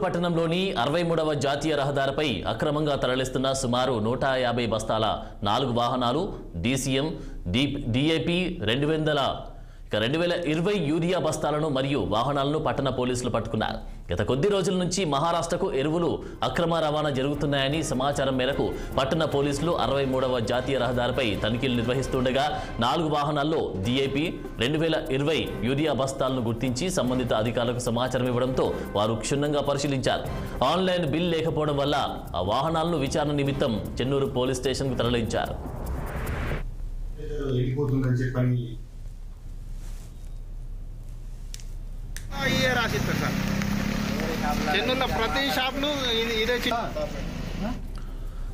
పట్టణంలోని 63వ జాతీయ రహదారిపై అక్రమంగా తరలిస్తున్న సుమారు 150 బస్తాల 4 వాహనాలు డీసీఎం డీఏపీ 2020 యూరియా బస్తాలను మరియు వాహనాలను పట్టణ పోలీసులు పట్టుకున్నారు. గత కొద్ది రోజుల నుంచి మహారాష్ట్రకు ఎరువులు అక్రమ రవాణా జరుగుతున్నాయని సమాచారం మేరకు పట్టణ పోలీసులు 63వ జాతీయ రహదారిపై తనిఖీలు నిర్వహిస్తుండగా 4 వాహనాల్లో డీఏపీ 2020 యూరియా బస్తాలను గుర్తించి సంబంధిత అధికారులకు సమాచారం ఇవ్వడంతో వారు క్షుణ్ణంగా పరిశీలించారు. ఆన్లైన్ బిల్ లేకపోవడం వల్ల ఆ వాహనాలను విచారణ నిమిత్తం చెన్నూరు పోలీస్ స్టేషన్కు తరలించారు.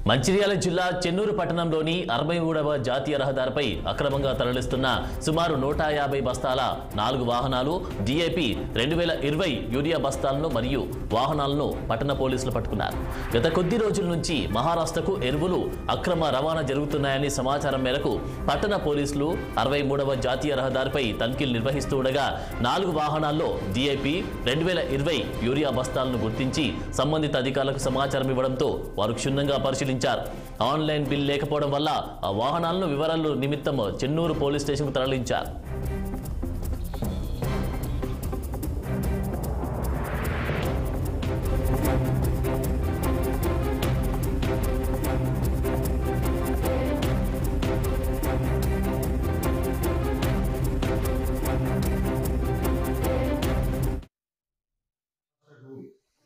మంచిర్యాల జిల్లా చెన్నూరు పట్టణంలోని 63వ జాతీయ రహదారిపై అక్రమంగా తరలిస్తున్న సుమారు 150 బస్తాల 4 వాహనాలు డీఏపీ 2020 యూరియా బస్తాలను మరియు వాహనాలను పట్టణ పోలీసులు పట్టుకున్నారు. గత కొద్ది రోజుల నుంచి మహారాష్ట్రకు ఎరువులు అక్రమ రవాణా జరుగుతున్నాయని సమాచారం మేరకు పట్టణ పోలీసులు 63వ జాతీయ రహదారిపై తనిఖీలు నిర్వహిస్తుండగా 4 వాహనాల్లో డీఏపీ 2020 యూరియా బస్తాలను గుర్తించి సంబంధిత అధికారులకు సమాచారం ఇవ్వడంతో వారు క్షుణ్ణంగా పరిశీలించారు. ఆన్లైన్ బిల్ లేకపోవడం వల్ల ఆ వాహనాలను వివరాల నిమిత్తం చెన్నూరు పోలీస్ స్టేషన్కు తరలించారు.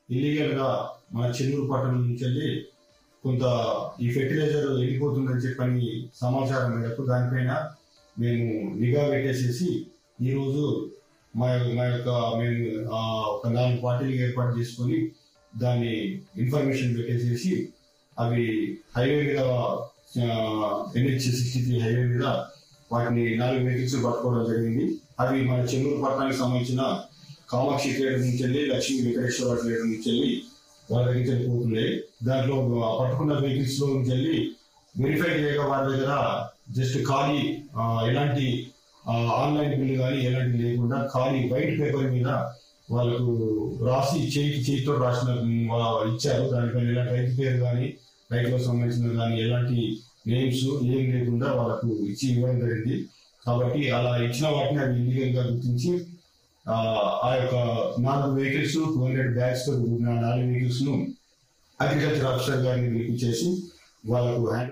ఇల్లీగల్ గా మన చెన్నూరు పట్టణం నుంచి వెళ్ళి కొంత ఈ ఫెర్టిలైజర్ వెళ్ళిపోతుందని చెప్పని సమాచారం మేరకు దానిపైన మేము నిఘా పెట్టేసేసి ఈరోజు మేము ఒక 4 పార్టీలు ఏర్పాటు చేసుకొని దాన్ని ఇన్ఫర్మేషన్ పెట్టేసేసి అవి హైవే మీద NH63 హైవే మీద వాటిని 4 వెహికల్స్ పట్టుకోవడం జరిగింది. అవి మన చెన్నూరు పట్టణానికి సంబంధించిన కామాక్షి ట్రేడర్ నుంచి వెళ్ళి లక్ష్మీ వెంకటేశ్వర ట్రేడర్ నుంచి వెళ్ళి వాళ్ళ దగ్గరికి వెళ్ళిపోతున్నాయి. దాంట్లో పట్టుకున్న వెహికల్స్ లో నుంచి వెళ్ళి వెరిఫై చేయగా వాళ్ళ దగ్గర జస్ట్ ఖాళీ ఎలాంటి ఆన్లైన్ బిల్లు కానీ ఎలాంటి లేకుండా ఖాళీ వైట్ పేపర్ మీద వాళ్ళకు రాసి చేతితో రాసిన ఇచ్చారు. దానిపైన ఎలాంటి రైతు పేరు కానీ రైతులకు సంబంధించిన కానీ ఎలాంటి నేమ్స్ ఏం లేకుండా వాళ్ళకు ఇచ్చి ఇవ్వడం జరిగింది. కాబట్టి అలా ఇచ్చిన వాటిని అవి ఇల్లీగల్ గా గుర్తించి ఆ యొక్క 4 వెహికల్స్ 200 బ్యాగ్స్ తో 4 వెహికల్స్ ను అగ్రికల్చర్ ఆఫీసర్ గారిని పిలిపించేసి వాళ్ళకు హ్యాండ్